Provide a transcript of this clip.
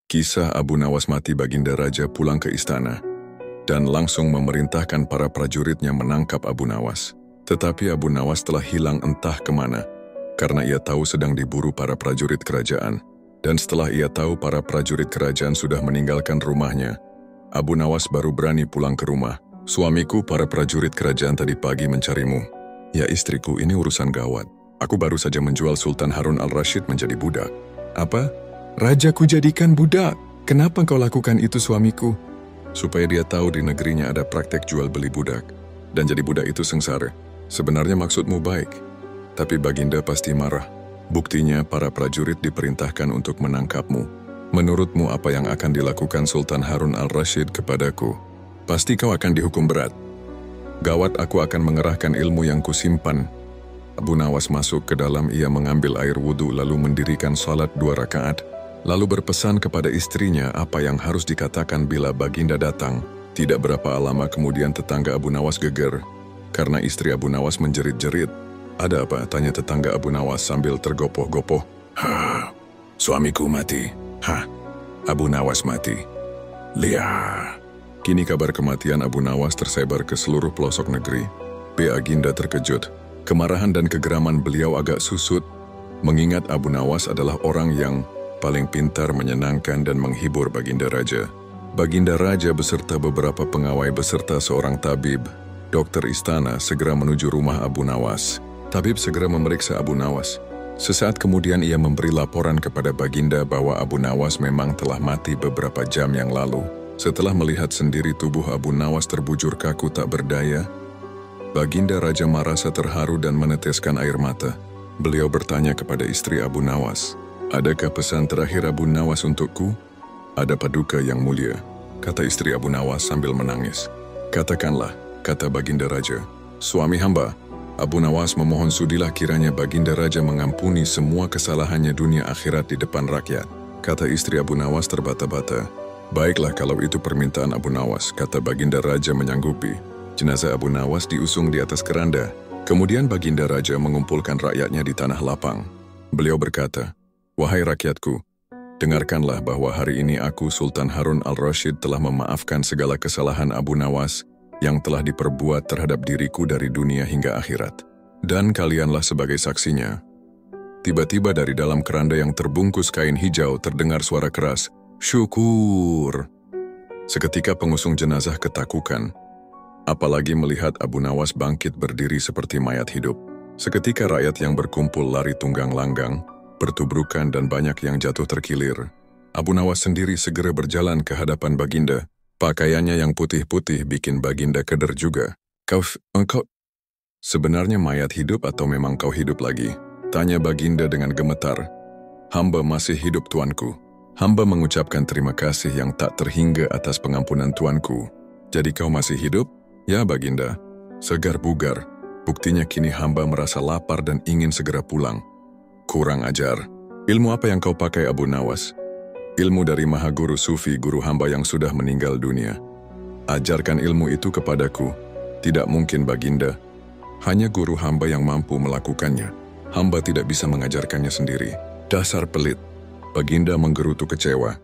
Kisah Abu Nawas mati. Baginda Raja pulang ke istana dan langsung memerintahkan para prajuritnya menangkap Abu Nawas. Tetapi Abu Nawas telah hilang entah kemana, karena ia tahu sedang diburu para prajurit kerajaan. Dan setelah ia tahu para prajurit kerajaan sudah meninggalkan rumahnya, Abu Nawas baru berani pulang ke rumah. "Suamiku, para prajurit kerajaan tadi pagi mencarimu." "Ya istriku, ini urusan gawat. Aku baru saja menjual Sultan Harun al-Rashid menjadi budak." "Apa? Rajaku jadikan budak? Kenapa kau lakukan itu, suamiku?" "Supaya dia tahu di negerinya ada praktek jual beli budak, dan jadi budak itu sengsara. Sebenarnya maksudmu baik, tapi Baginda pasti marah. Buktinya para prajurit diperintahkan untuk menangkapmu. Menurutmu apa yang akan dilakukan Sultan Harun al-Rashid kepadaku? Pasti kau akan dihukum berat. Gawat, aku akan mengerahkan ilmu yang kusimpan." Abu Nawas masuk ke dalam. Ia mengambil air wudhu lalu mendirikan salat 2 rakaat. Lalu berpesan kepada istrinya apa yang harus dikatakan bila Baginda datang. Tidak berapa lama kemudian tetangga Abu Nawas geger, karena istri Abu Nawas menjerit-jerit. "Ada apa?" tanya tetangga Abu Nawas sambil tergopoh-gopoh. "Hah, suamiku mati." "Hah, Abu Nawas mati? Lihat." Kini kabar kematian Abu Nawas tersebar ke seluruh pelosok negeri. Baginda terkejut. Kemarahan dan kegeraman beliau agak susut, mengingat Abu Nawas adalah orang yang paling pintar, menyenangkan, dan menghibur Baginda Raja. Baginda Raja beserta beberapa pengawai beserta seorang tabib, dokter istana, segera menuju rumah Abu Nawas. Tabib segera memeriksa Abu Nawas. Sesaat kemudian ia memberi laporan kepada Baginda bahwa Abu Nawas memang telah mati beberapa jam yang lalu. Setelah melihat sendiri tubuh Abu Nawas terbujur kaku tak berdaya, Baginda Raja merasa terharu dan meneteskan air mata. Beliau bertanya kepada istri Abu Nawas, "Adakah pesan terakhir Abu Nawas untukku?" "Ada paduka yang mulia," kata istri Abu Nawas sambil menangis. "Katakanlah," kata Baginda Raja. "Suami hamba, Abu Nawas memohon sudilah kiranya Baginda Raja mengampuni semua kesalahannya dunia akhirat di depan rakyat." Kata istri Abu Nawas terbata-bata. "Baiklah kalau itu permintaan Abu Nawas," kata Baginda Raja menyanggupi. Jenazah Abu Nawas diusung di atas keranda. Kemudian Baginda Raja mengumpulkan rakyatnya di tanah lapang. Beliau berkata, "Wahai rakyatku, dengarkanlah bahwa hari ini aku, Sultan Harun al-Rashid, telah memaafkan segala kesalahan Abu Nawas yang telah diperbuat terhadap diriku dari dunia hingga akhirat. Dan kalianlah sebagai saksinya." Tiba-tiba dari dalam keranda yang terbungkus kain hijau terdengar suara keras, "Syukur!" Seketika pengusung jenazah ketakukan, apalagi melihat Abu Nawas bangkit berdiri seperti mayat hidup. Seketika rakyat yang berkumpul lari tunggang langgang, bertubrukan dan banyak yang jatuh terkilir. Abu Nawas sendiri segera berjalan ke hadapan Baginda. Pakaiannya yang putih-putih bikin Baginda keder juga. Engkau sebenarnya mayat hidup atau memang kau hidup lagi?" tanya Baginda dengan gemetar. "Hamba masih hidup, tuanku. Hamba mengucapkan terima kasih yang tak terhingga atas pengampunan tuanku." "Jadi kau masih hidup?" "Ya Baginda, segar bugar. Buktinya kini hamba merasa lapar dan ingin segera pulang." "Kurang ajar. Ilmu apa yang kau pakai, Abu Nawas?" "Ilmu dari Maha Guru Sufi, guru hamba yang sudah meninggal dunia." "Ajarkan ilmu itu kepadaku." "Tidak mungkin Baginda. Hanya guru hamba yang mampu melakukannya. Hamba tidak bisa mengajarkannya sendiri." "Dasar pelit." Baginda menggerutu kecewa.